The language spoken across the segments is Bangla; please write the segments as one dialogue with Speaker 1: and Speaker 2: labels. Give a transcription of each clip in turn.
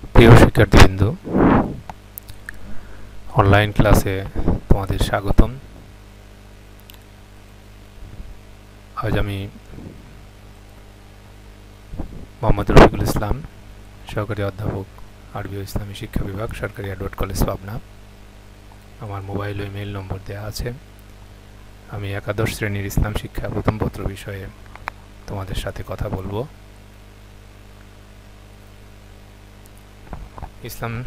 Speaker 1: প্রিয় শিক্ষার্থীবৃন্দ, অনলাইন ক্লাসে তোমাদের স্বাগতম। আজ আমি মোহাম্মদ রফিকুল ইসলাম, সহকারী অধ্যাপক, আরবি ও ইসলামী শিক্ষা বিভাগ, সরকারি এডওয়ার্ড কলেজ, পাবনা। আমার মোবাইল ও ইমেইল নম্বর দেওয়া আছে। আমি একাদশ শ্রেণীর ইসলাম শিক্ষা প্রথম পত্র বিষয়ে তোমাদের সাথে কথা বলবো। ইসলাম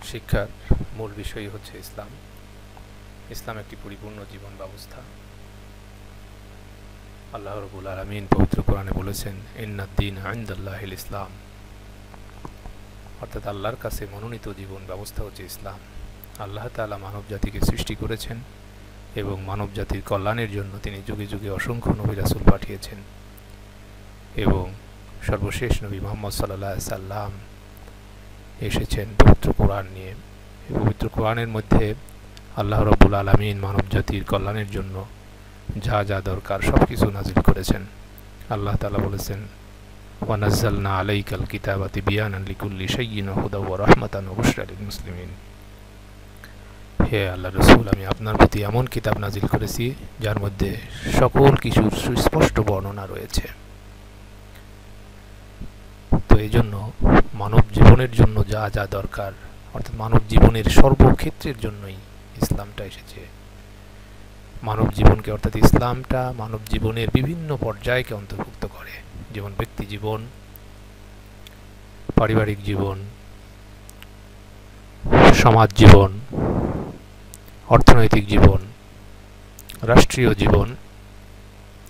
Speaker 1: শিক্ষার মূল বিষয় হচ্ছে ইসলাম। ইসলাম একটি পরিপূর্ণ জীবন ব্যবস্থা। আল্লাহ রাব্বুল আলামিন পবিত্র কোরআনে বলেছেন, ইন্নাদ-দীন ইনদাল্লাহিল ইসলাম, অর্থাৎ আল্লাহর কাছে মনোনীত জীবন ব্যবস্থা হচ্ছে ইসলাম। আল্লাহ তাআলা মানব জাতিকে সৃষ্টি করেছেন এবং মানব জাতির কল্যাণের জন্য তিনি যুগে যুগে অসংখ্য নবী রাসূল পাঠিয়েছেন এবং সর্বশেষ নবী মুহাম্মদ সাল্লাল্লাহু আলাইহি সাল্লাম এসেছেন পবিত্র কোরআন নিয়ে। এই পবিত্র কোরআনের মধ্যে আল্লাহ রাব্বুল আলামিন মানব জাতির কল্যাণের জন্য যা যা দরকার সব কিছু নাজিল করেছেন। আল্লাহ তাআলা বলেছেন, ওয়া নাযালনা আলাইকাল কিতাবা তিবয়ানান লিকুল্লি শাইইন ওয়া হুদাও ওয়া রাহমাতান ওয়া বুশরা লিল মুসলিমিন। হে আল্লাহর রাসূল, আমি আপনার প্রতি এমন কিতাব নাজিল করেছি যার মধ্যে সকল কিছুর সুস্পষ্ট বর্ণনা রয়েছে। তো এই জন্য মানব জীবনের জন্য যা যা দরকার, অর্থাৎ মানব জীবনের সর্বক্ষেত্রের জন্যই ইসলামটা এসেছে। মানব জীবনকে, অর্থাৎ ইসলামটা মানব জীবনের বিভিন্ন পর্যায়কে অন্তর্ভুক্ত করে, যেমন ব্যক্তি জীবন, পারিবারিক জীবন, সমাজ জীবন, অর্থনৈতিক জীবন, রাষ্ট্রীয় জীবন,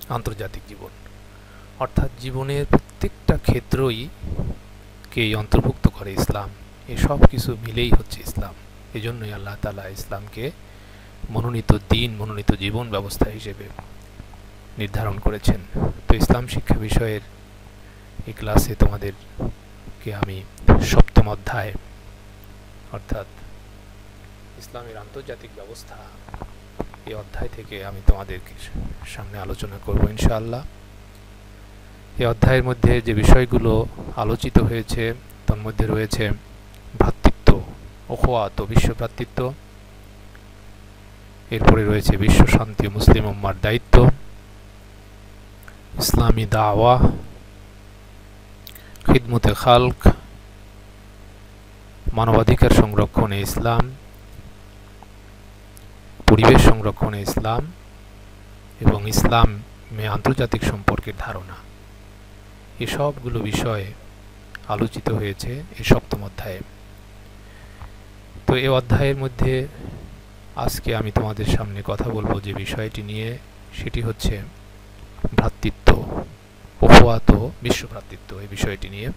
Speaker 1: আন্তর্জাতিক জীবন, অর্থাৎ জীবনের প্রত্যেকটা ক্ষেত্রই কেই অন্তর্ভুক্ত করে ইসলাম। এই সব কিছু মিলেই হচ্ছে ইসলাম। এজন্যই আল্লাহ তাআলা ইসলামকে মনোনীত দিন, মনোনীত জীবন ব্যবস্থা হিসেবে নির্ধারণ করেছেন। তো ইসলাম শিক্ষা বিষয়ের এই ক্লাসে তোমাদেরকে আমি সপ্তম অধ্যায়, অর্থাৎ ইসলামের আন্তর্জাতিক ব্যবস্থা, এই অধ্যায় থেকে আমি তোমাদেরকে সামনে আলোচনা করব ইনশাআল্লাহ। এই অধ্যায়ের মধ্যে যে বিষয়গুলো আলোচিত হয়েছে তার মধ্যে রয়েছে ভ্রাতৃত্ব, উখওয়াত ও বিশ্ব ভ্রাতৃত্ব। এরপরে রয়েছে বিশ্ব শান্তি ও মুসলিম উম্মার দায়িত্ব, ইসলামী দাওয়া, খিদমতে খালক, মানবাধিকার সংরক্ষণে ইসলাম, পরিবেশ সংরক্ষণে ইসলাম এবং ইসলামে আন্তর্জাতিক সম্পর্কের ধারণা। এই সবগুলো বিষয়ে আলোচিত হয়েছে এই সপ্তম অধ্যায়ে। তো এই অধ্যায়ের মধ্যে আজকে আমি তোমাদের সামনে কথা বলবো যে বিষয়টি নিয়ে, সেটি হচ্ছে ভ্রাতৃত্ব, উখওয়াত ও বিশ্ব ভ্রাতৃত্ব। এই বিষয়টি নিয়ে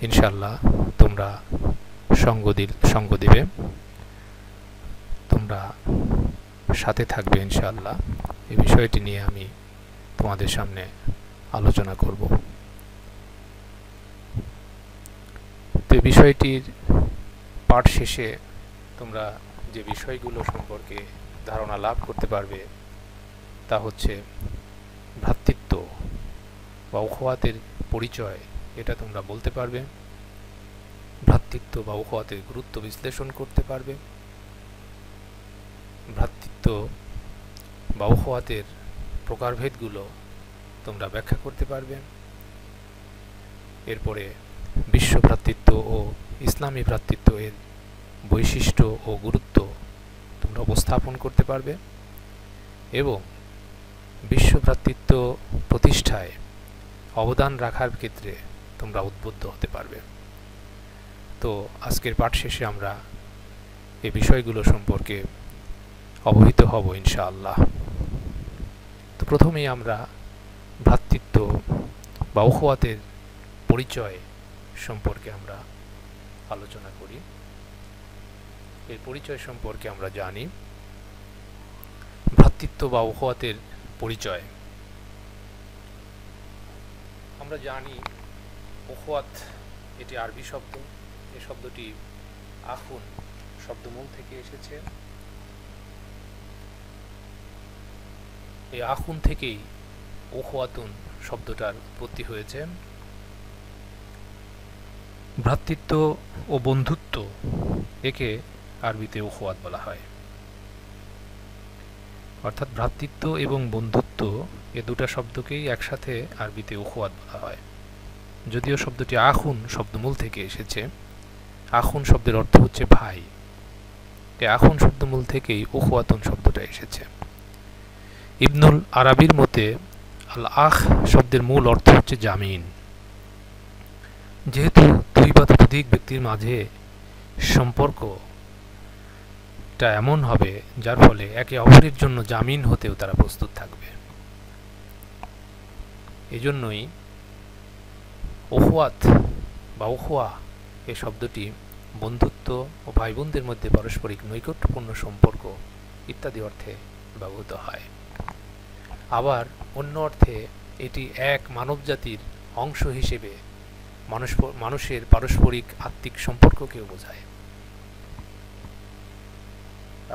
Speaker 1: ইনশাআল্লাহ তোমরা সঙ্গ দিবে, তোমরা সাথে থাকবে ইনশাআল্লাহ। এই বিষয়টি নিয়ে আমি তোমাদের সামনে আলোচনা করব। তো এই বিষয়টির পাঠ শেষে তোমরা যে বিষয়গুলো সম্পর্কে ধারণা লাভ করতে পারবে তা হচ্ছে ভ্রাতৃত্ব বা উখওয়াতের পরিচয়, এটা তোমরা বলতে পারবে। ভ্রাতৃত্ব বা উখওয়াতের গুরুত্ব বিশ্লেষণ করতে পারবে। ভ্রাতৃত্ব বা উখওয়াতের প্রকারভেদগুলো তোমরা ব্যাখ্যা করতে পারবে। এরপরে বিশ্ব ভ্রাতৃত্ব ও ইসলামী ভ্রাতৃত্ব এর বৈশিষ্ট্য ও গুরুত্ব তোমরা উপস্থাপন করতে পারবে এবং বিশ্ব ভ্রাতৃত্ব প্রতিষ্ঠায় অবদান রাখার ক্ষেত্রে তোমরা উদ্বুদ্ধ হতে পারবে। তো আজকের পাঠ শেষে আমরা এই বিষয়গুলো সম্পর্কে অবহিত হব ইনশাআল্লাহ। তো প্রথমেই আমরা ভ্রাতৃত্ব বা উখওয়াতের পরিচয় সম্পর্কে আমরা আলোচনা করি। এর পরিচয় সম্পর্কে আমরা জানি। ভ্রাতৃত্ব বা উখওয়াতের পরিচয় আমরা জানি। উখওয়াত এটি আরবি শব্দ। এই শব্দটি আখুন শব্দমূল থেকে এসেছে। এই আখুন থেকেই উখওয়াতুন শব্দটার উৎপত্তি হয়েছে। ভ্রাতৃত্ব ও বন্ধুত্ব, একে আরবিতে উখওয়াত বলা হয়। অর্থাৎ ভ্রাতৃত্ব এবং বন্ধুত্ব এ দুটা শব্দকেই একসাথে আরবিতে উখওয়াত বলা হয়। যদিও শব্দটি আখুন শব্দমূল থেকে এসেছে, আখুন শব্দের অর্থ হচ্ছে ভাই, এই আখুন শব্দমূল থেকেই উখওয়াতুন শব্দটা এসেছে। ইবনুল আরাবির মতে আল আখ শব্দের মূল অর্থ হচ্ছে জামিন। যেহেতু দুই বা ততোধিক ব্যক্তির মাঝে সম্পর্কটা এমন হবে যার ফলে একে অপরের জন্য জামিন হতেও তারা প্রস্তুত থাকবে, এজন্যই উখওয়াত বা উখওয়া এই শব্দটি বন্ধুত্ব ও ভাই বোনদের মধ্যে পারস্পরিক নৈকট্যপূর্ণ সম্পর্ক ইত্যাদি অর্থে ব্যবহৃত হয়। আবার অন্য অর্থে এটি এক মানবজাতির অংশ হিসেবে মানুষের পারস্পরিক আত্মিক সম্পর্ককেও বোঝায়।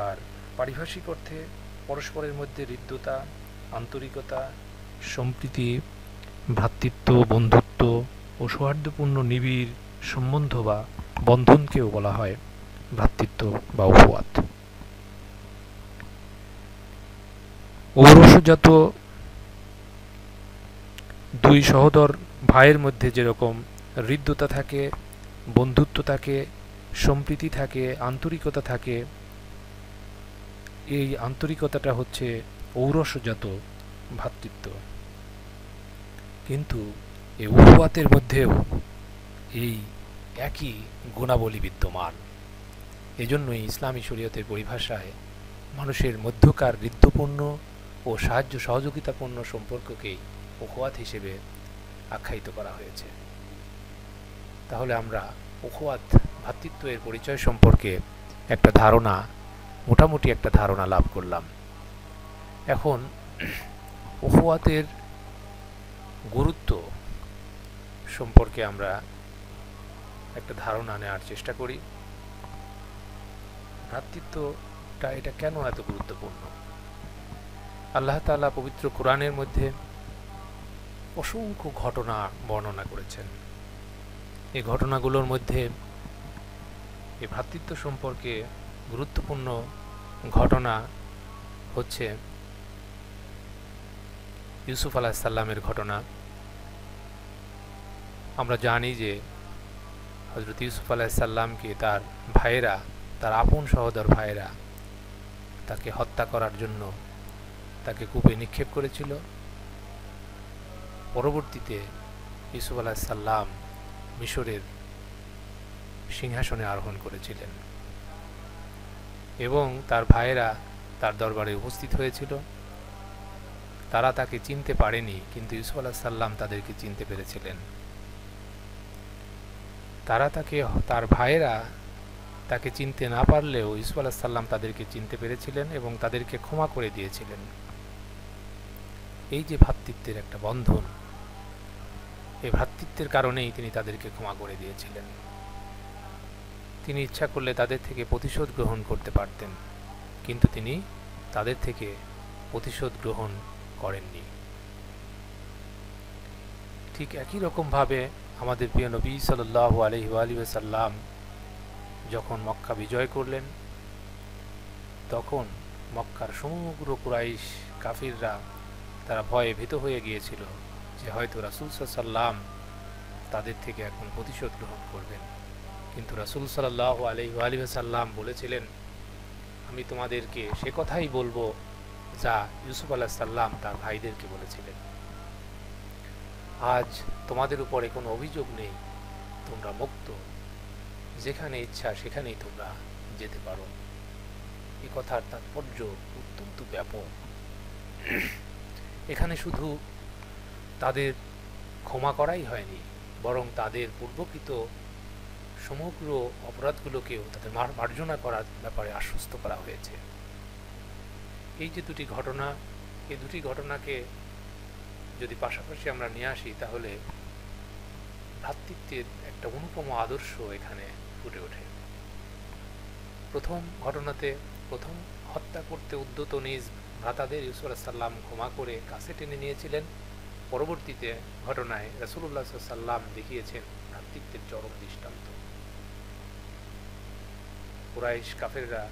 Speaker 1: আর পারিভাষিক অর্থে পরস্পরের মধ্যে হৃদ্যতা, আন্তরিকতা, সম্প্রীতি, ভ্রাতৃত্ব, বন্ধুত্ব ও সৌহার্দ্যপূর্ণ নিবিড় সম্বন্ধ বা বন্ধনকেও বলা হয় ভ্রাতৃত্ব বা উখওয়াত। ঔরসজাত দুই সহোদর ভাইয়ের মধ্যে যেরকম হৃদ্যতা থাকে, বন্ধুত্ব থাকে, সম্প্রীতি থাকে, আন্তরিকতা থাকে, এই আন্তরিকতাটা হচ্ছে ঔরসজাত ভ্রাতৃত্ব। কিন্তু এই উখওয়াতের মধ্যেও এই একই গুণাবলী বিদ্যমান। এজন্যই ইসলামী শরীয়তের পরিভাষায় মানুষের মধ্যকার হৃদ্যপূর্ণ ও সাহায্য সহযোগিতাপূর্ণ সম্পর্ককেই উখওয়াত হিসেবে আখ্যায়িত করা হয়েছে। তাহলে আমরা উখওয়াত ভ্রাতৃত্বের পরিচয় সম্পর্কে একটা ধারণা, মোটামুটি একটা ধারণা লাভ করলাম। এখন উখওয়াতের গুরুত্ব সম্পর্কে আমরা একটা ধারণা নেওয়ার চেষ্টা করি। ভ্রাতৃত্বটা এটা কেন এত গুরুত্বপূর্ণ? আল্লাহ তাআলা পবিত্র কোরআনের মধ্যে অসংখ্য ঘটনা বর্ণনা করেছেন। এই ঘটনাগুলোর মধ্যে এই ভ্রাতৃত্ব সম্পর্কে গুরুত্বপূর্ণ ঘটনা হচ্ছে ইউসুফ আলাইহিস সালামের ঘটনা। আমরা জানি যে হযরত ইউসুফ আলাইহিস সালামকে তার ভাইয়েরা, তার আপন সহোদর ভাইয়েরা তাকে হত্যা করার জন্য তাকে কূপে নিক্ষেপ করেছিল। পরবর্তীতে ইউসুফ আলাইহিস সালাম মিশরের সিংহাসনে আরোহণ করেছিলেন এবং তার ভাইয়েরা তার দরবারে উপস্থিত হয়েছিল। তারা তাকে চিনতে পারেনি, কিন্তু ইউসুফ আলাইহিস সালাম তাদেরকে চিনতে পেরেছিলেন। তার ভাইয়েরা তাকে চিনতে না পারলেও ইউসুফ আলাইহিস সালাম তাদেরকে চিনতে পেরেছিলেন এবং তাদেরকে ক্ষমা করে দিয়েছিলেন। এই যে ভ্রাতৃত্বের একটা বন্ধন, এই ভ্রাতৃত্বের কারণেই তিনি তাদেরকে ক্ষমা করে দিয়েছিলেন। তিনি ইচ্ছা করলে তাদের থেকে প্রতিশোধ গ্রহণ করতে পারতেন, কিন্তু তিনি তাদের থেকে প্রতিশোধ গ্রহণ করেননি। ঠিক একই রকমভাবে আমাদের প্রিয় নবী সাল্লাল্লাহু আলাইহি ওয়াসাল্লাম যখন মক্কা বিজয় করলেন, তখন মক্কার সমগ্র কুরাইশ কাফিররা তারা ভয়ে ভীত হয়ে গিয়েছিল যে হয়তো রাসূল সাল্লাল্লাহু তাদের থেকে এখন প্রতিশোধ গ্রহণ করবেন। কিন্তু রাসূল সাল্লাল্লাহু আলাইহি ওয়াসাল্লাম বলেছিলেন, আমি তোমাদেরকে সে কথাই বলবো যা ইউসুফ আলাইহিস সালাম তার ভাইদেরকে বলেছিলেন। আজ তোমাদের উপরে কোনো অভিযোগ নেই, তোমরা মুক্ত, যেখানে ইচ্ছা সেখানেই তোমরা যেতে পারো। এই কথার তাৎপর্য অত্যন্ত ব্যাপক। এখানে শুধু তাদের ক্ষমা করাই হয়নি, বরং তাদের পূর্বকৃত সমগ্র অপরাধগুলোকেও তাদের মার্জনা করার ব্যাপারে আশ্বস্ত করা হয়েছে। এই যে দুটি ঘটনা, এই দুটি ঘটনাকে যদি পাশাপাশি আমরা নিয়ে আসি, তাহলে ভ্রাতৃত্বের একটা অনুপম আদর্শ এখানে ফুটে ওঠে। প্রথম ঘটনাতে প্রথম হত্যা করতে উদ্যত নিজ ভ্রাতাদের ইউসুফ আলাইহিস সালাম ক্ষমা করে কাছে টেনে নিয়েছিলেন। পরবর্তীতে ঘটনায় রাসূলুল্লাহ সাল্লাল্লাহু আলাইহি ওয়াসাল্লাম দেখিয়েছেন ভ্রাতৃত্বের চরম দৃষ্টান্ত। কুরাইশ কাফেররা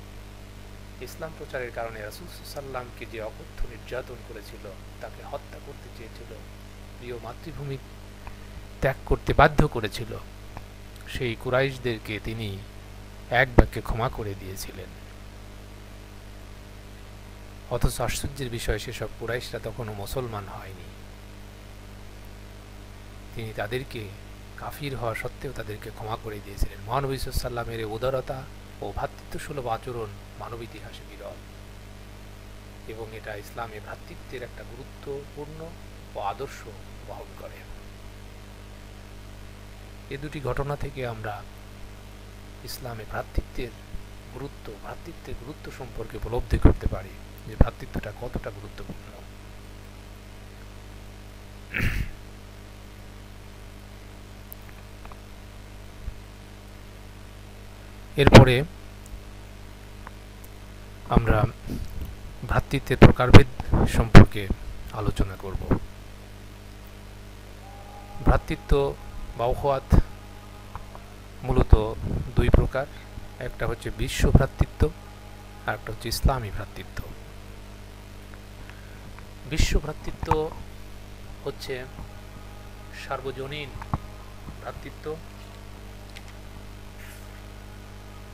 Speaker 1: ইসলাম প্রচারের কারণে রাসূল সাল্লামকে যে অকথ্য নির্যাতন করেছিল, তাকে হত্যা করতে চেয়েছিল, প্রিয় মাতৃভূমি ত্যাগ করতে বাধ্য করেছিল, সেই কুরাইশদেরকে তিনি এক বাক্যে ক্ষমা করে দিয়েছিলেন। অথচ আশ্চর্যের বিষয়, সেসব কুরাইশরা তখনও মুসলমান হয়নি। তিনি তাদেরকে কাফির হওয়া সত্ত্বেও তাদেরকে ক্ষমা করে দিয়েছিলেন। মহানবী সাল্লাল্লাহু আলাইহি ওয়াসাল্লামের উদারতা ও ভ্রাতৃত্বসুলভ আচরণ মানব ইতিহাসে বিরল, এবং এটা ইসলামে ভ্রাতৃত্বের একটা গুরুত্বপূর্ণ ও আদর্শ বহন করে। এ দুটি ঘটনা থেকে আমরা ইসলামে ভ্রাতৃত্বের গুরুত্ব সম্পর্কে উপলব্ধি করতে পারি, যে ভ্রাতৃত্বটা কতটা গুরুত্বপূর্ণ। এরপরে আমরা ভ্রাতৃত্বের প্রকারভেদ সম্পর্কে আলোচনা করব। ভ্রাতৃত্ব বা উখওয়াত মূলত দুই প্রকার, একটা হচ্ছে বিশ্ব ভ্রাতৃত্ব আর একটা হচ্ছে ইসলামী ভ্রাতৃত্ব। বিশ্ব ভ্রাতৃত্ব হচ্ছে সার্বজনীন ভ্রাতৃত্ব,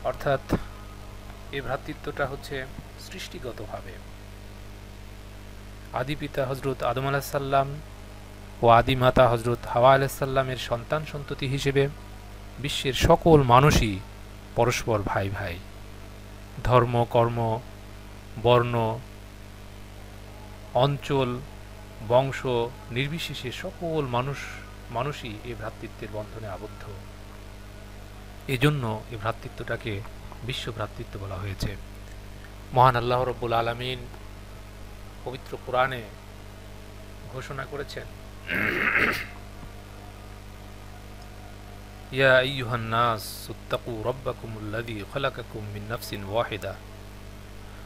Speaker 1: অর্থাৎ এই ভ্রাতৃত্বটা হচ্ছে সৃষ্টিগতভাবে আদি পিতা হযরত আদম আলাইহিস সালাম ও আদি মাতা হযরত হাওয়া আলাইহিস সালামের সন্তান সন্ততি হিসেবে বিশ্বের সকল মানুষই পরস্পর ভাই ভাই। ধর্ম, কর্ম, বর্ণ, অঞ্চল, বংশ নির্বিশেষে সকল মানুষই এই ভ্রাতৃত্বের বন্ধনে আবদ্ধ। এজন্য এই ভ্রাতৃত্বটাকে বিশ্ব ভ্রাতৃত্ব বলা হয়েছে। মহান আল্লাহ রাব্বুল আলামিন পবিত্র কোরআনে ঘোষণা করেছেন, ইয়া আইয়ুহান নাস ইত্তাকু রাব্বাকুমুল্লাযী খালাকাকুম মিন নাফসিন ওয়াহিদা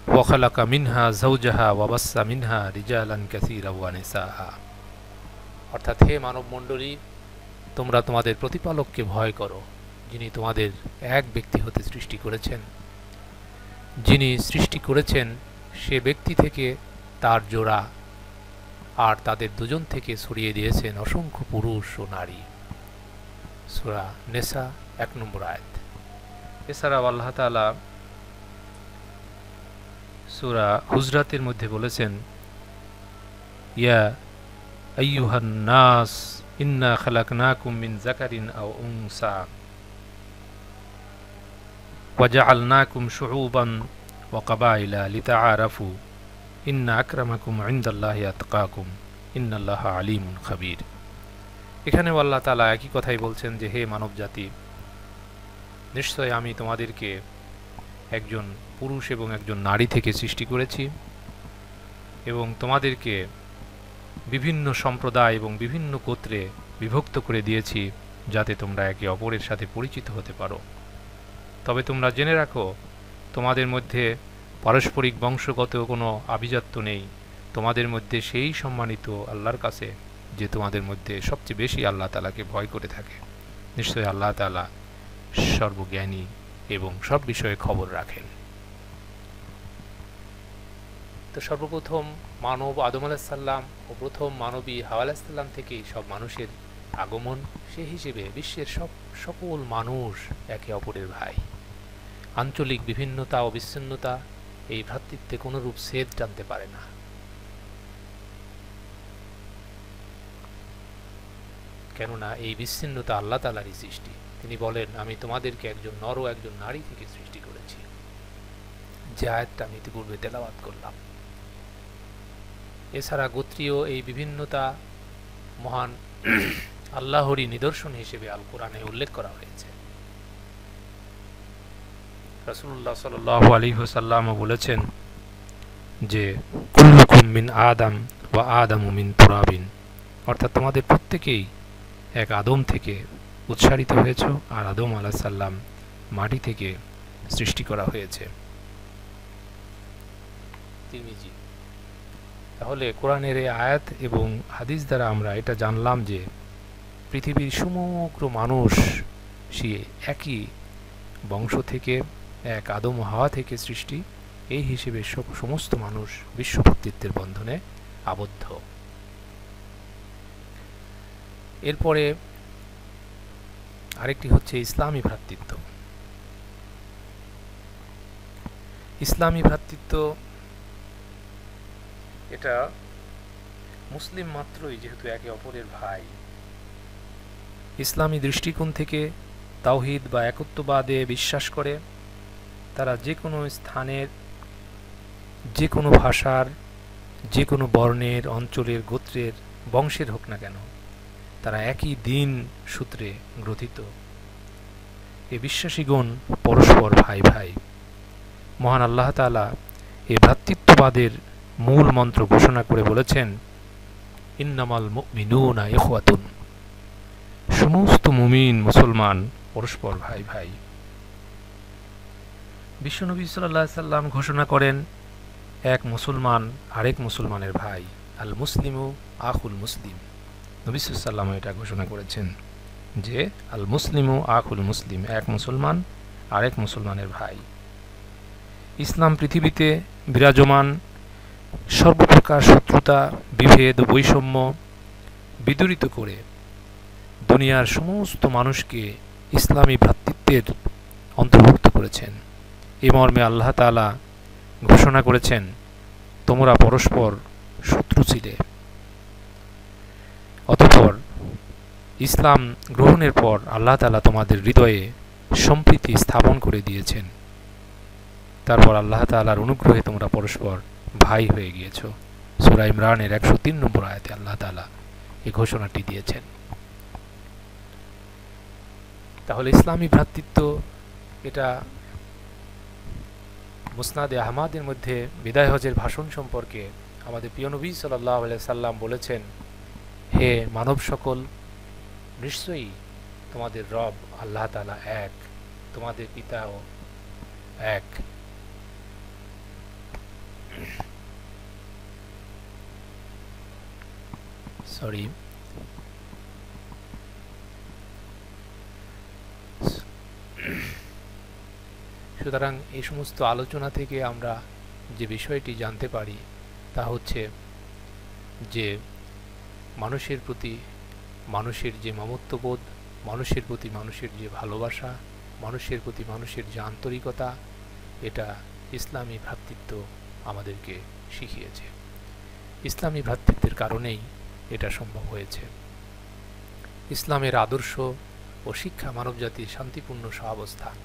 Speaker 1: ওয়া খালাকা মিনহা যাওজাহা ওয়া বাসসা মিনহা রিজালান কাসীরা ওয়া নিসাআ। অর্থাৎ, হে মানব মণ্ডলী, তোমরা তোমাদের প্রতিপালককে ভয় করো, যিনি তোমাদের এক ব্যক্তি হতে সৃষ্টি করেছেন। যিনি সৃষ্টি করেছেন সে ব্যক্তি থেকে তার জোড়া, আর তাদের দুজন থেকে ছড়িয়ে দিয়েছেন অসংখ্য পুরুষ ও নারী। সূরা নেসা 1 নম্বর আয়াত। এছাড়াও আল্লাহ তাআলা সূরা হুজরাতের মধ্যে বলেছেন, ইয়া আইয়ুহান নাস ইন্না খালাকনাকুম মিন যাকারিন আও উনসা ওয়া জাআলনাকুম শুউবান ওয়া কাবাইলা লিতাআরাফু ইন্না আকরামাকুম ইনদাল্লাহি আতকাকুম ইন্নাল্লাহা আলিমুন খাবীর। এখানেও আল্লাহ তাআলা একই কথাই বলছেন যে, হে মানব জাতি, নিশ্চয় আমি তোমাদেরকে একজন পুরুষ এবং একজন নারী থেকে সৃষ্টি করেছি, এবং তোমাদেরকে বিভিন্ন সম্প্রদায় এবং বিভিন্ন গোত্রে বিভক্ত করে দিয়েছি, যাতে তোমরা একে অপরের সাথে পরিচিত হতে পারো। তবে তোমরা জেনে রাখো, তোমাদের মধ্যে পারস্পরিক বংশগত কোনো আভিজাত্য নেই। তোমাদের মধ্যে সেই সম্মানিত আল্লাহর কাছে যে তোমাদের মধ্যে সবচেয়ে বেশি আল্লাহ তাআলাকে ভয় করে থাকে। নিশ্চয়ই আল্লাহ তাআলা সর্বজ্ঞানী এবং সব বিষয়ে খবর রাখেন। তো সর্বপ্রথম মানব আদম আলাইহিস সালাম ও প্রথম মানবী হাওয়া আলাইহিস সালাম থেকেই সব মানুষের আগমন। সে হিসেবে বিশ্বের সকল মানুষ একে অপরের ভাই। আঞ্চলিক বিভিন্নতা ও বিচ্ছিন্নতা এই ভ্রাতৃত্বে কোনরূপ ছেদ টানতে পারে না। কেননা এই বিচ্ছিন্নতা আল্লাহ তাআলারই সৃষ্টি। তিনি বলেন, আমি তোমাদেরকে একজন নর ও একজন নারী থেকে সৃষ্টি করেছি, যে আয়াতটা আমি ইতিপূর্বে তেলাওয়াত করলাম। এছাড়া গোত্রীয় এই বিভিন্নতা মহান আল্লাহরই নিদর্শন হিসেবে আল কোরআনে উল্লেখ করা হয়েছে। রাসূলুল্লাহ সাল্লাল্লাহু আলাইহি ওয়াসাল্লাম বলেছেন যে, কুল্লুকুম মিন আদম ওয়া আদামু মিন তুরাবিন, অর্থাৎ তোমাদের প্রত্যেকেই এক আদম থেকে উৎসারিত হয়েছে, আর আদম আলাইহিস সালাম মাটি থেকে সৃষ্টি করা হয়েছে। তিরমিজি। তাহলে কোরআনের এই আয়াত এবং হাদিস দ্বারা আমরা এটা জানলাম যে পৃথিবীর সমগ্র মানুষ সে একই বংশ থেকে, এক আদম ও হাওয়া থেকে সৃষ্টি, এই হিসেবে সমস্ত মানুষ বিশ্ব ভ্রাতৃত্বের বন্ধনে আবদ্ধ। এরপরে আরেকটি হচ্ছে ইসলামী ভ্রাতৃত্ব। ইসলামী ভ্রাতৃত্ব এটা মুসলিম মাত্রই যেহেতু একে অপরের ভাই, ইসলামী দৃষ্টিকোণ থেকে তাওহীদ বা একত্ববাদে বিশ্বাস করে, তারা যে কোনো স্থানের, যে কোনো ভাষার, যে কোনো বর্ণের, অঞ্চলের, গোত্রের, বংশের হোক না কেন, তারা একই দিন সূত্রে গ্রথিত। এ বিশ্বাসীগণ পরস্পর ভাই ভাই। মহান আল্লাহ তাআলা এই ভ্রাতৃত্ববাদের মূল মন্ত্র ঘোষণা করে বলেছেন, ইন্নামাল মুমিনুনা ইখওয়াতুন, সমস্ত মুমিন মুসলমান পরস্পর ভাই ভাই। বিশ্বনবী সাল্লাল্লাহু আলাইহি সাল্লাম ঘোষণা করেন, এক মুসলমান আরেক মুসলমানের ভাই, আল মুসলিমু আখুল মুসলিম। নবী সাল্লাল্লাহু আলাইহি সাল্লাম এটা ঘোষণা করেছেন যে আল মুসলিমু আখুল মুসলিম, এক মুসলমান আরেক মুসলমানের ভাই। ইসলাম পৃথিবীতে বিরাজমান সর্বপ্রকার শত্রুতা, বিভেদ ও বৈষম্য বিদূরিত করে দুনিয়ার সমস্ত মানুষকে ইসলামী ভ্রাতৃত্বের অন্তর্ভুক্ত করেছেন। এ মর্মে আল্লাহ তাআলা ঘোষণা করেছেন, তোমরা পরস্পর শত্রু ছিলে, অতঃপর ইসলাম গ্রহণের পর আল্লাহ তাআলা তোমাদের হৃদয়ে সম্প্রীতি স্থাপন করে দিয়েছেন। তারপর আল্লাহ তাআলার অনুগ্রহে তোমরা পরস্পর ভাই হয়ে গিয়েছ। সূরা ইমরানের 103 নম্বর আয়াতে আল্লাহ তাআলা এই ঘোষণাটি দিয়েছেন। তাহলে ইসলামী ভ্রাতৃত্ব এটা মুসনাদে আহমদের মধ্যে বিদায় হজের ভাষণ সম্পর্কে আমাদের প্রিয় নবী সাল্লাল্লাহু আলাইহি সাল্লাম বলেছেন, হে মানব সকল, নিশ্চয়ই তোমাদের রব আল্লাহ তাআলা এক, তোমাদের পিতাও এক। সরি সুতরাং এই সমস্ত আলোচনা থেকে আমরা যে বিষয়টি জানতে পারি তা হচ্ছে যে মানুষের প্রতি মানুষের যে মমত্ববোধ, মানুষের প্রতি মানুষের যে ভালোবাসা, মানুষের প্রতি মানুষের যে আন্তরিকতা, এটা ইসলামী ভ্রাতৃত্ব আমাদেরকে শিখিয়েছে। ইসলামী ভ্রাতৃত্বের কারণেই এটা সম্ভব হয়েছে। ইসলামের আদর্শ ও শিক্ষা মানবজাতির শান্তিপূর্ণ সহাবস্থান।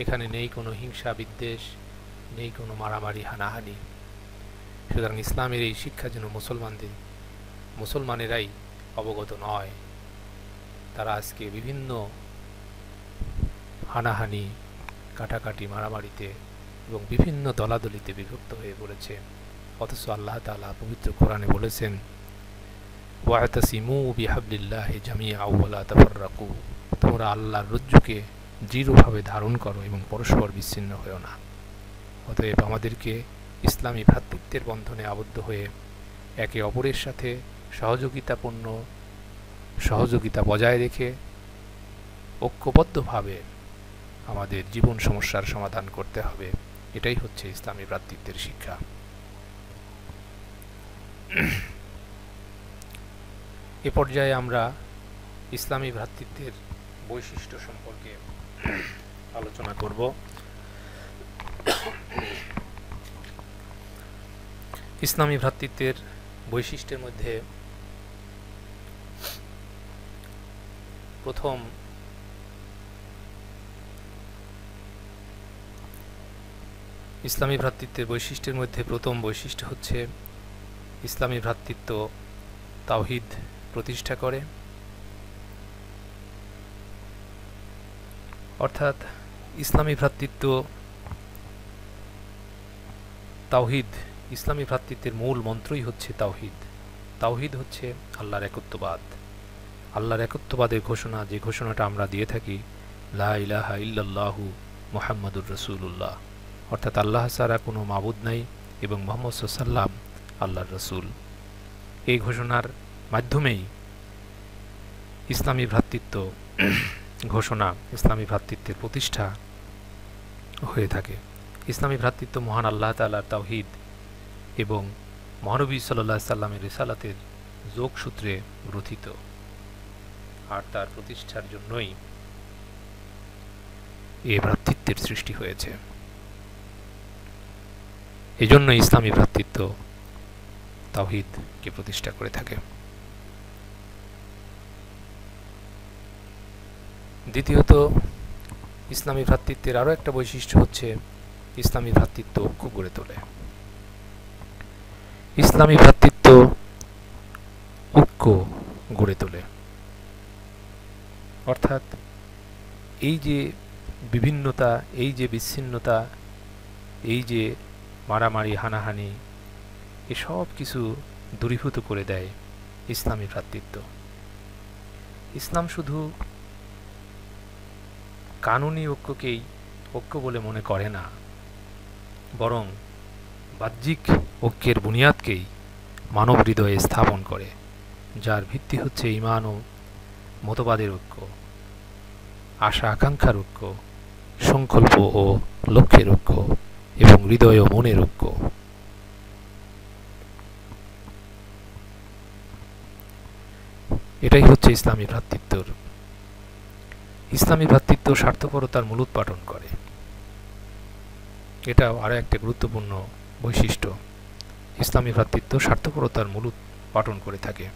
Speaker 1: এখানে নেই কোনো হিংসা বিদ্বেষ, নেই কোনো মারামারি হানাহানি। সুতরাং ইসলামের এই শিক্ষা যেন মুসলমানেরাই অবগত নয়। তারা আজকে বিভিন্ন হানাহানি, কাটাকাটি, মারামারিতে এবং বিভিন্ন দলাদলিতে বিভক্ত হয়ে পড়েছে। অথচ আল্লাহ তাআলা পবিত্র কোরআনে বলেছেন, ওয়াতাসিমু বিহাবলিল্লাহি জামিআ ওয়া লা তাফাররাকু, তোমরা আল্লাহর রজ্জুকে দৃঢ়ভাবে ধারণ করো এবং পরস্পর বিচ্ছিন্ন হও না। অতএব আমাদেরকে ইসলামী ভ্রাতৃত্বের বন্ধনে আবদ্ধ হয়ে একে অপরের সাথে সহযোগিতা বজায় রেখে ঐক্যবদ্ধভাবে আমাদের জীবন সমস্যার সমাধান করতে হবে। এটাই হচ্ছে ইসলামী ভ্রাতৃত্বের শিক্ষা। এ পর্যায়ে আমরা ইসলামী ভ্রাতৃত্বের বৈশিষ্ট্য সম্পর্কে আলোচনা করব। ইসলামী ভ্রাতৃত্বের বৈশিষ্ট্যের মধ্যে প্রথম বৈশিষ্ট্য হচ্ছে ইসলামী ভ্রাতৃত্ব তাওহীদ প্রতিষ্ঠা করে, অর্থাৎ ইসলামী ভ্রাতৃত্ব তাওহীদ, ইসলামী ভ্রাতৃত্বের মূল মন্ত্রই হচ্ছে তাওহীদ। তাওহীদ হচ্ছে আল্লাহর একত্ববাদ। আল্লাহর একত্ববাদের ঘোষণা, যে ঘোষণাটা আমরা দিয়ে থাকি, লা ইলাহা ইল্লাল্লাহু মুহাম্মাদুর রাসূলুল্লাহ, অর্থাৎ আল্লাহ ছাড়া কোনো মাবুদ নাই এবং মুহাম্মদ সাল্লাল্লাহু আলাইহি ওয়াসাল্লাম আল্লাহর রাসূল। এই ঘোষণার মাধ্যমেই ইসলামী ভ্রাতৃত্ব ঘোষণা, ইসলামী ভ্রাতৃত্বের প্রতিষ্ঠা হয়ে থাকে। ইসলামী ভ্রাতৃত্ব মহান আল্লাহ তাআলার তাওহীদ এবং মহানবী সাল্লাল্লাহু আলাইহি সাল্লামের রিসালাতের যোগসূত্রে গ্রথিত, আর তার প্রতিষ্ঠার জন্যই এই ভ্রাতৃত্বের সৃষ্টি হয়েছে। এজন্য ইসলামী ভ্রাতৃত্ব তাওহীদকে প্রতিষ্ঠা করে থাকে। দ্বিতীয়ত, ইসলামী ভ্রাতৃত্বের আরও একটা বৈশিষ্ট্য হচ্ছে ইসলামী ভ্রাতৃত্ব ঐক্য গড়ে তোলে। ইসলামী ভ্রাতৃত্ব ঐক্য গড়ে তোলে, অর্থাৎ এই যে বিভিন্নতা, এই যে বিচ্ছিন্নতা, এই যে মারামারি হানাহানি, এসব কিছু দূরীভূত করে দেয় ইসলামী ভ্রাতৃত্ব। ইসলাম শুধু কানুনি ঐক্যকেই ঐক্য বলে মনে করে না, বরং বাহ্যিক ঐক্যের বুনিয়াদকেই মানব হৃদয়ে স্থাপন করে, যার ভিত্তি হচ্ছে ঈমান ও মতবাদের ঐক্য, আশা আকাঙ্ক্ষার ঐক্য, সংকল্প ও লক্ষ্যের ঐক্য এবং হৃদয় ও মনের ঐক্য। এটাই হচ্ছে ইসলামী ভ্রাতৃত্বর। ইসলামী ভ্রাতৃত্ব স্বার্থপরতার মূলোৎপাটন করে, এটাও আরও একটা গুরুত্বপূর্ণ বৈশিষ্ট্য। ইসলামী ভ্রাতৃত্ব স্বার্থপরতার মূলোৎপাটন করে থাকে।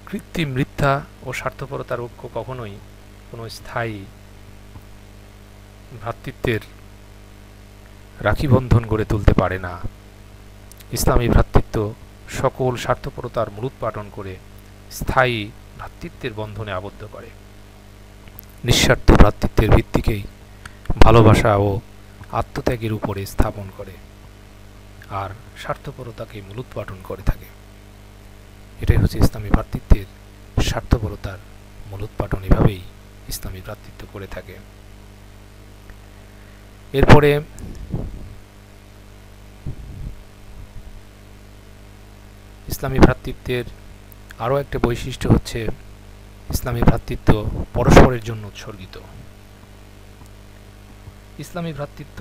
Speaker 1: কৃত্রিম মিথ্যা ও স্বার্থপরতার ঐক্য কখনোই কোনো স্থায়ী ভ্রাতৃত্বের রাখিবন্ধন গড়ে তুলতে পারে না। ইসলামী ভ্রাতৃত্ব সকল স্বার্থপরতার মূলোৎপাটন করে স্থায়ী ভ্রাতৃত্বের বন্ধনে আবদ্ধ করে। নিঃস্বার্থ ভ্রাতৃত্বের ভিত্তিকেই ভালোবাসা ও আত্মত্যাগের উপরে স্থাপন করে, আর স্বার্থপরতাকে মূলোৎপাটন করে থাকে। এটাই হচ্ছে ইসলামী ভ্রাতৃত্বের স্বার্থপরতার মূলোৎপাটন। এভাবেই ইসলামী ভ্রাতৃত্ব করে থাকে। এরপরে ইসলামী ভ্রাতৃত্বের আরও একটা বৈশিষ্ট্য হচ্ছে ইসলামী ভ্রাতৃত্ব পরস্পরের জন্য উৎসর্গিত। ইসলামী ভ্রাতৃত্ব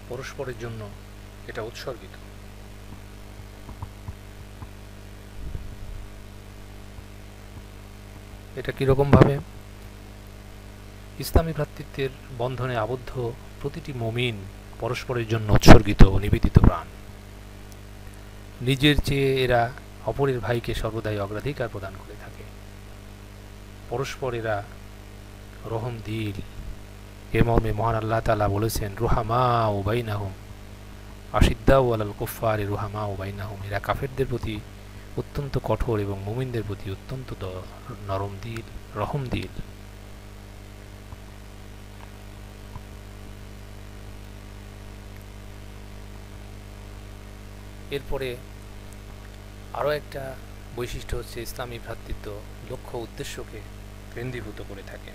Speaker 1: পরস্পরের জন্য এটা উৎসর্গিত। এটা কিরকম ভাবে? ইসলামী ভ্রাতৃত্বের বন্ধনে আবদ্ধ প্রতিটি মুমিন পরস্পরের জন্য উৎসর্গিত ও নিবেদিত প্রাণ। নিজের চেয়ে এরা অপরের ভাইকে সর্বদাই অগ্রাধিকার প্রদান করে থাকে। পরস্পর এরা রহম দিল। এর মর্মে মহান আল্লাহ তাআলা বলেছেন, রুহামাউ বাইনাহুম আশিদ্দাউ আলাল কুফফারি রুহামাউ বাইনাহুম। এরা কাফেরদের প্রতি অত্যন্ত কঠোর এবং মুমিনদের প্রতি অত্যন্ত নরম দিল, রহম দিল। এরপরে আরও একটা বৈশিষ্ট্য হচ্ছে ইসলামী ভ্রাতৃত্ব লক্ষ্য উদ্দেশ্যকে কেন্দ্রীভূত করে থাকে।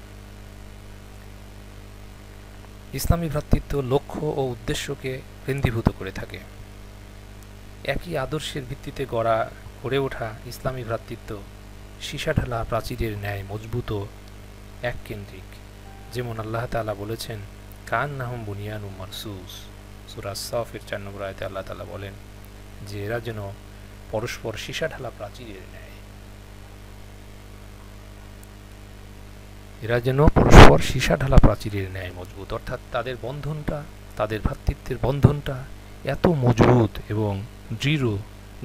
Speaker 1: ইসলামী ভ্রাতৃত্ব লক্ষ্য ও উদ্দেশ্যকে কেন্দ্রীভূত করে থাকে। একই আদর্শের ভিত্তিতে গড়ে ওঠা ইসলামী ভ্রাতৃত্ব সীসাঢালা প্রাচীরের ন্যায় মজবুত ও এককেন্দ্রিক। যেমন আল্লাহ তাআলা বলেছেন, কান্নাহুম বুনিয়ানুম মারসুস। সূরা আস-সাফের ৪ নম্বর আয়াতে আল্লাহ তাআলা বলেন যে এরা যেন পরস্পর সীসাঢালা প্রাচীরের ন্যায়। এরা যেন পরস্পর সীসাঢালা প্রাচীরের ন্যায় মজবুত, অর্থাৎ তাদের বন্ধনটা, তাদের ভ্রাতৃত্বের বন্ধনটা এত মজবুত এবং দৃঢ়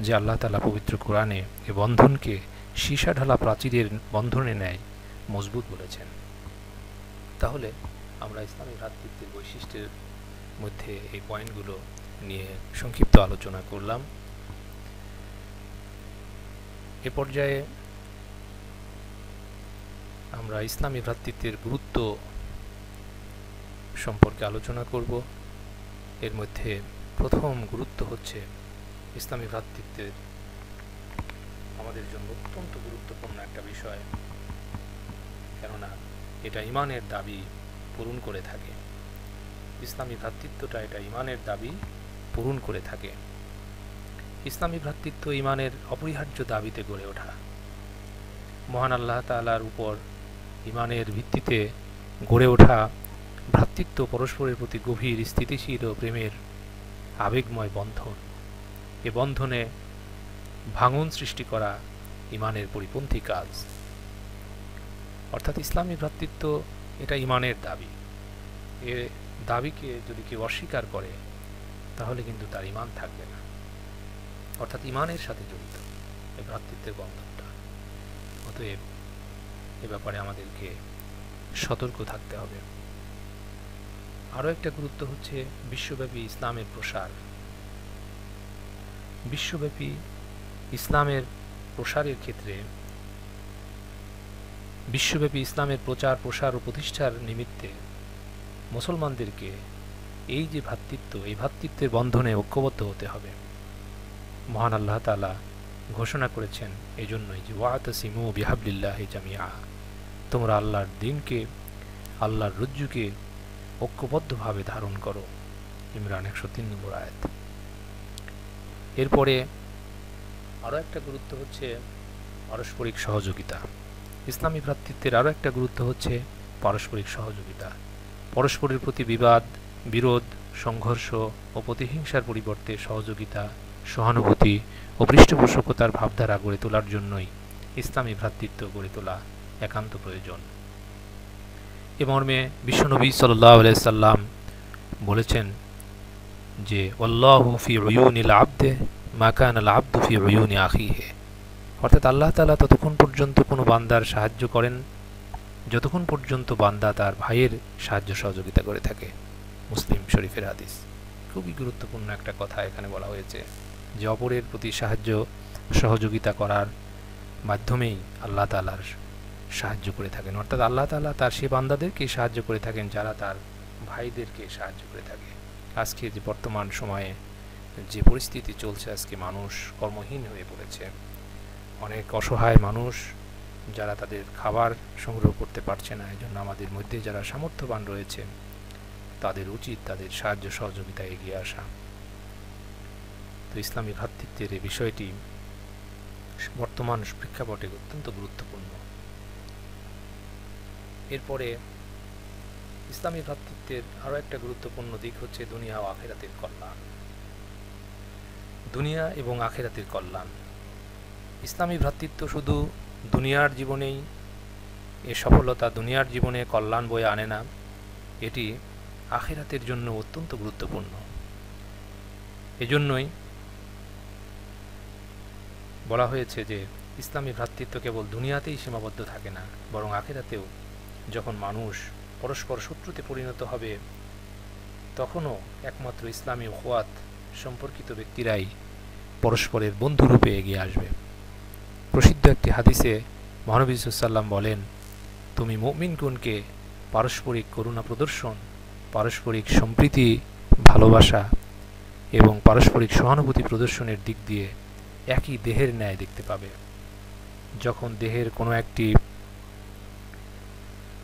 Speaker 1: যে আল্লাহ তাআলা পবিত্র কোরআনে এ বন্ধনকে সীসাঢালা প্রাচীরের বন্ধনে ন্যায় মজবুত বলেছেন। তাহলে আমরা ইসলামী ভ্রাতৃত্বের বৈশিষ্ট্যের মধ্যে এই পয়েন্টগুলো নিয়ে সংক্ষিপ্ত আলোচনা করলাম। এ পর্যায়ে আমরা ইসলামী ভ্রাতৃত্বের গুরুত্ব সম্পর্কে আলোচনা করব। এর মধ্যে প্রথম গুরুত্ব হচ্ছে ইসলামী ভ্রাতৃত্বের আমাদের জন্য অত্যন্ত গুরুত্বপূর্ণ একটা বিষয়, কেননা এটা ঈমানের দাবি পূরণ করে থাকে। ইসলামী ভ্রাতৃত্বটা এটা ইমানের দাবি পূরণ করে থাকে। ইসলামী ভ্রাতৃত্ব ইমানের অপরিহার্য দাবিতে গড়ে ওঠা। মহান আল্লাহ তাআলার উপর ইমানের ভিত্তিতে গড়ে ওঠা ভ্রাতৃত্ব পরস্পরের প্রতি গভীর স্থিতিশীল ও প্রেমের আবেগময় বন্ধন। এ বন্ধনে ভাঙন সৃষ্টি করা ইমানের পরিপন্থী কাজ। অর্থাৎ ইসলামী ভ্রাতৃত্ব এটা ইমানের দাবি। এ দাবিকে যদি কেউ অস্বীকার করে তাহলে কিন্তু তার ইমান থাকবে না। অর্থাৎ ইমানের সাথে জড়িত এই ভ্রাতৃত্বের বন্ধনটা। অতএব এ ব্যাপারে আমাদেরকে সতর্ক থাকতে হবে। আরও একটা গুরুত্ব হচ্ছে বিশ্বব্যাপী ইসলামের প্রসার। বিশ্বব্যাপী ইসলামের প্রসারের ক্ষেত্রে বিশ্বব্যাপী ইসলামের প্রচার প্রসার ও প্রতিষ্ঠার নিমিত্তে মুসলমানদেরকে এই যে ভ্রাতৃত্ব, এই ভ্রাতৃত্বের বন্ধনে ঐক্যবদ্ধ হতে হবে। মহান আল্লাহ তাআলা ঘোষণা করেছেন এজন্যই যে ওয়াতাসিমু বিহাবলিল্লাহি জামিআ, তোমরা আল্লাহর দ্বীনকে, আল্লাহর রজ্জুকে ঐক্যবদ্ধভাবে ধারণ করো। ইমরান 103 নম্বর আয়াত। এরপরে আরও একটা গুরুত্ব হচ্ছে পারস্পরিক সহযোগিতা। ইসলামী ভ্রাতৃত্বের আরও একটা গুরুত্ব হচ্ছে পারস্পরিক সহযোগিতা। পরস্পরের প্রতি বিবাদ, বিরোধ, সংঘর্ষ ও প্রতিহিংসার পরিবর্তে সহযোগিতা, সহানুভূতি ও পৃষ্ঠপোষকতার ভাবধারা গড়ে তোলার জন্যই ইসলামী ভ্রাতৃত্ব গড়ে তোলা একান্ত প্রয়োজন। এ মর্মে বিশ্বনবী সাল্লাল্লাহু আলাইহি সাল্লাম বলেছেন যে আল্লাহু ফি উয়ুনিল আবদে মা কানাল আবদু ফি উয়ুনি আখিহি, অর্থাৎ আল্লাহ তাআলা ততক্ষণ পর্যন্ত কোনো বান্দার সাহায্য করেন যতক্ষণ পর্যন্ত বান্দা তার ভাইয়ের সাহায্য সহযোগিতা করে থাকে। মুসলিম শরীফের হাদিস। খুবই গুরুত্বপূর্ণ একটা কথা এখানে বলা হয়েছে যে অপরের প্রতি সাহায্য সহযোগিতা করার মাধ্যমেই আল্লাহ তাআলার সাহায্য করে থাকেন। অর্থাৎ আল্লাহ তাআলা তার সে বান্দাদেরকে সাহায্য করে থাকেন যারা তার ভাইদেরকে সাহায্য করে থাকে। আজকে যে বর্তমান সময়ে যে পরিস্থিতি চলছে, আজকে মানুষ কর্মহীন হয়ে পড়েছে। অনেক অসহায় মানুষ যারা তাদের খাবার সংগ্রহ করতে পারছে না। এজন্য আমাদের মধ্যে যারা সামর্থ্যবান রয়েছে তাদের উচিত তাদের সাহায্য সহযোগিতায় এগিয়ে আসা। তো ইসলামী ভ্রাতৃত্বের এই বিষয়টি বর্তমান প্রেক্ষাপটে অত্যন্ত গুরুত্বপূর্ণ। এরপরে ইসলামী ভ্রাতৃত্বের আরও একটা গুরুত্বপূর্ণ দিক হচ্ছে দুনিয়া ও আখিরাতের কল্যাণ। দুনিয়া এবং আখিরাতের কল্যাণ। ইসলামী ভ্রাতৃত্ব শুধু দুনিয়ার জীবনেই এ সফলতা, দুনিয়ার জীবনে কল্যাণ বয়ে আনে না, এটি আখিরাতের জন্য অত্যন্ত গুরুত্বপূর্ণ। এজন্যই বলা হয়েছে যে ইসলামী ভ্রাতৃত্ব কেবল দুনিয়াতেই সীমাবদ্ধ থাকে না, বরং আখিরাতেও যখন মানুষ পরস্পর শত্রুতে পরিণত হবে তখনও একমাত্র ইসলামী উখওয়াত সম্পর্কিত ব্যক্তিরাই পরস্পরের বন্ধুরূপে এগিয়ে আসবে। প্রসিদ্ধ একটি হাদিসে মহানবী সাল্লাল্লাহু আলাইহি ওয়াসাল্লাম বলেন, তুমি মুমিনগণকে পারস্পরিক করুণা প্রদর্শন, পারস্পরিক সম্প্রীতি, ভালোবাসা এবং পারস্পরিক সহানুভূতি প্রদর্শনের দিক দিয়ে একই দেহের ন্যায় দেখতে পাবে। যখন দেহের কোনো একটি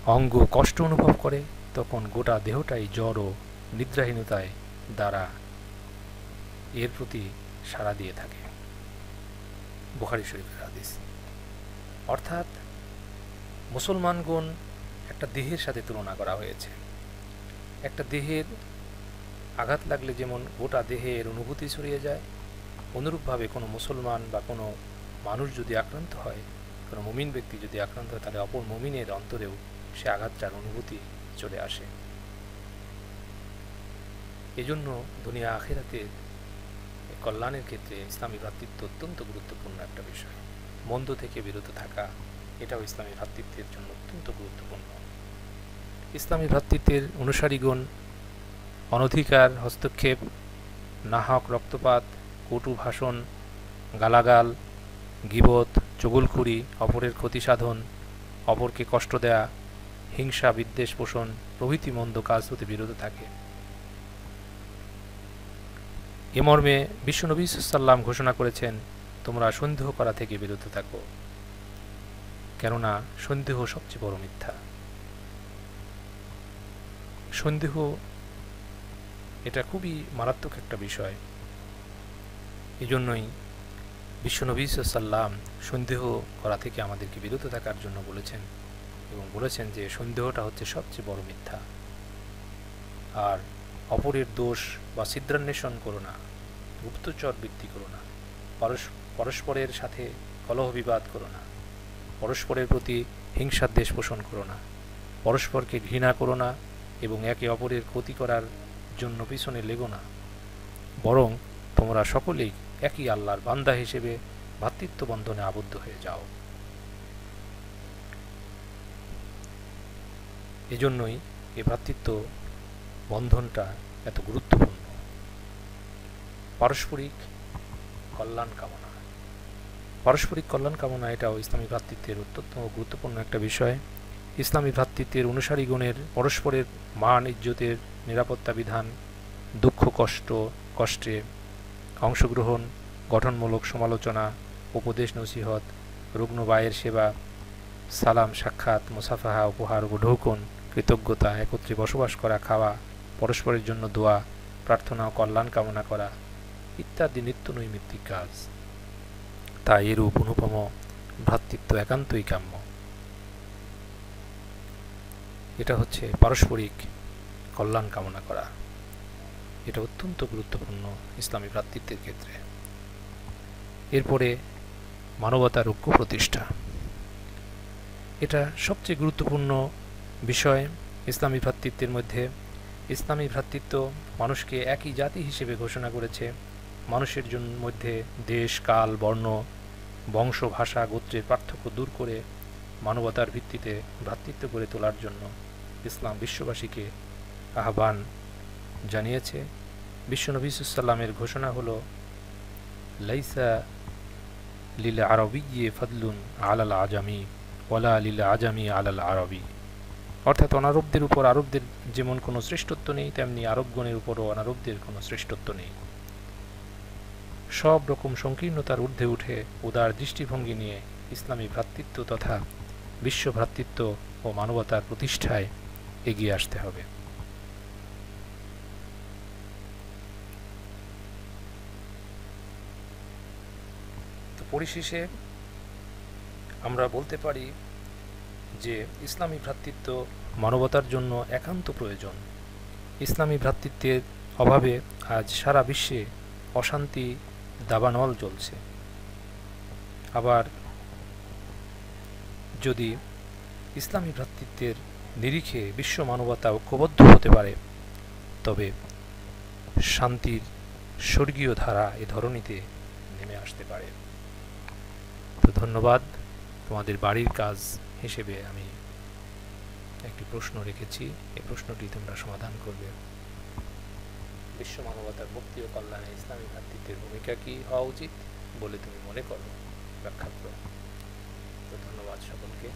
Speaker 1: অঙ্গ কষ্ট অনুভব করে তখন গোটা দেহটাই জ্বর ও নিদ্রাহীনতায় দ্বারা এর প্রতি সাড়া দিয়ে থাকে। বুখারী শরীফের হাদিস। অর্থাৎ মুসলমানগণ একটা দেহের সাথে তুলনা করা হয়েছে। একটা দেহের আঘাত লাগলে যেমন গোটা দেহে এর অনুভূতি ছড়িয়ে যায়, অনুরূপভাবে কোনো মুসলমান বা কোনো মানুষ যদি আক্রান্ত হয়, কোনো মুমিন ব্যক্তি যদি আক্রান্ত হয়, তাহলে অপর মুমিনের অন্তরেও সে আঘাতটার অনুভূতি চলে আসে। এজন্য দুনিয়া আখিরাতের কল্যাণের ক্ষেত্রে ইসলামী ভ্রাতৃত্ব অত্যন্ত গুরুত্বপূর্ণ একটা বিষয়। মন্দ থেকে বিরত থাকা এটাও ইসলামী ভ্রাতৃত্বের জন্য অত্যন্ত গুরুত্বপূর্ণ। ইসলামী ভ্রাতৃত্বের অনুসারীগণ অনধিকার হস্তক্ষেপ, নাহক রক্তপাত, কটু ভাষণ, গালাগাল, গীবত, চুগলখড়ি, অপরের ক্ষতি সাধন, অপরকে কষ্ট দেয়া, হিংসা বিদ্বেষ পোষণ প্রভৃতি মন্দ কাজ হতে বিরত থাকে। এ মর্মে বিশ্বনবী সাল্লাল্লাহু আলাইহি ওয়াসাল্লাম ঘোষণা করেছেন, তোমরা সন্দেহ করা থেকে বিরত থাকো, কেননা সন্দেহ সবচেয়ে বড় মিথ্যা। সন্দেহ এটা খুবই মারাত্মক একটা বিষয়। এজন্যই বিশ্বনবী সাল্লাম সন্দেহ করা থেকে আমাদেরকে বিরত থাকার জন্য বলেছেন, এবং বলেছেন যে সন্দেহটা হচ্ছে সবচেয়ে বড় মিথ্যা। আর অপরের দোষ বা ছিদ্রান্বেষণ করো না, গুপ্তচর বৃত্তি করো না, পরস্পরের সাথে কলহ বিবাদ করো না, পরস্পরের প্রতি হিংসার দেশ পোষণ করো না, পরস্পরকে ঘৃণা করো না এবং একে অপরের ক্ষতি করার জন্য পিছনে লেগো না, বরং তোমরা সকলেই একই আল্লাহর বান্দা হিসেবে ভ্রাতৃত্ব বন্ধনে আবদ্ধ হয়ে যাও। এজন্যই এই ভ্রাতৃত্ব বন্ধনটা এত গুরুত্বপূর্ণ। পারস্পরিক কল্যাণ কামনা, পারস্পরিক কল্যাণ কামনা এটাও ইসলামী ভ্রাতৃত্বের অত্যন্ত গুরুত্বপূর্ণ একটা বিষয়। ইসলামী ভ্রাতৃত্বের অনুসারীগণের পরস্পরের মান ইজ্জতের নিরাপত্তা বিধান, দুঃখ কষ্টে অংশগ্রহণ, গঠনমূলক সমালোচনা, উপদেশ নসিহত, রুগ্ন বায়ের সেবা, সালাম সাক্ষাৎ, মুসাফাহা, উপহার উপঢৌকন, কৃতজ্ঞতা, একত্রে বসবাস করা, খাওয়া, পরস্পরের জন্য দোয়া, প্রার্থনা ও কল্যাণ কামনা করা ইত্যাদি নিত্য নৈমিত্তিক কাজ। তাই এরূপ অনুপম ভ্রাতৃত্ব একান্তই কাম্য। এটা হচ্ছে পারস্পরিক কল্যাণ কামনা করা, এটা অত্যন্ত গুরুত্বপূর্ণ ইসলামী ভ্রাতৃত্বের ক্ষেত্রে। এরপরে মানবতার ঐক্য প্রতিষ্ঠা, এটা সবচেয়ে গুরুত্বপূর্ণ বিষয় ইসলামী ভ্রাতৃত্বের মধ্যে। ইসলামী ভ্রাতৃত্ব মানুষকে একই জাতি হিসেবে ঘোষণা করেছে। মানুষের মধ্যে দেশ, কাল, বর্ণ, বংশ, ভাষা, গোত্রের পার্থক্য দূর করে মানবতার ভিত্তিতে ভ্রাতৃত্ব গড়ে তোলার জন্য ইসলাম বিশ্ববাসীকে আহ্বান জানিয়েছে। বিশ্বনবী সাল্লামের ঘোষণা হলো, লাইসা লিল আরবিয়্যি ফাদলুন আলাল আজামি ওয়ালা লিল আজামি আলাল আরবি, অর্থাৎ অনারবদের উপর আরবদের যেমন কোনো শ্রেষ্ঠত্ব নেই, তেমনি আরবগণের উপরও অনারবদের কোনো শ্রেষ্ঠত্ব নেই। সব রকম সংকীর্ণতার ঊর্ধ্বে উঠে উদার দৃষ্টিভঙ্গি নিয়ে ইসলামী ভ্রাতৃত্ব তথা বিশ্ব ভ্রাতৃত্ব ও মানবতার প্রতিষ্ঠায় এগিয়ে আসতে হবে। তো পরিশেষে আমরা বলতে পারি যে ইসলামী ভ্রাতৃত্ব মানবতার জন্য একান্ত প্রয়োজন। ইসলামী ভ্রাতৃত্বের অভাবে আজ সারা বিশ্বে অশান্তি দাবানল চলছে। আবার যদি ইসলামী ভ্রাতৃত্বের নিরিখে বিশ্ব মানবতা ঐক্যবদ্ধ হতে পারে, তবে শান্তির স্বর্গীয় ধারা এ ধরনীতে নেমে আসতে পারে। তো ধন্যবাদ। তোমাদের বাড়ির কাজ হিসেবে আমি একটি প্রশ্ন রেখেছি, এই প্রশ্নটি তোমরা সমাধান করবে। বিশ্ব মানবতার মুক্তি ও কল্যাণে ইসলামী ভ্রাতৃত্বের ভূমিকা কি হওয়া উচিত বলে তুমি মনে করো? ব্যাখ্যা করো। তো ধন্যবাদ সকলকে।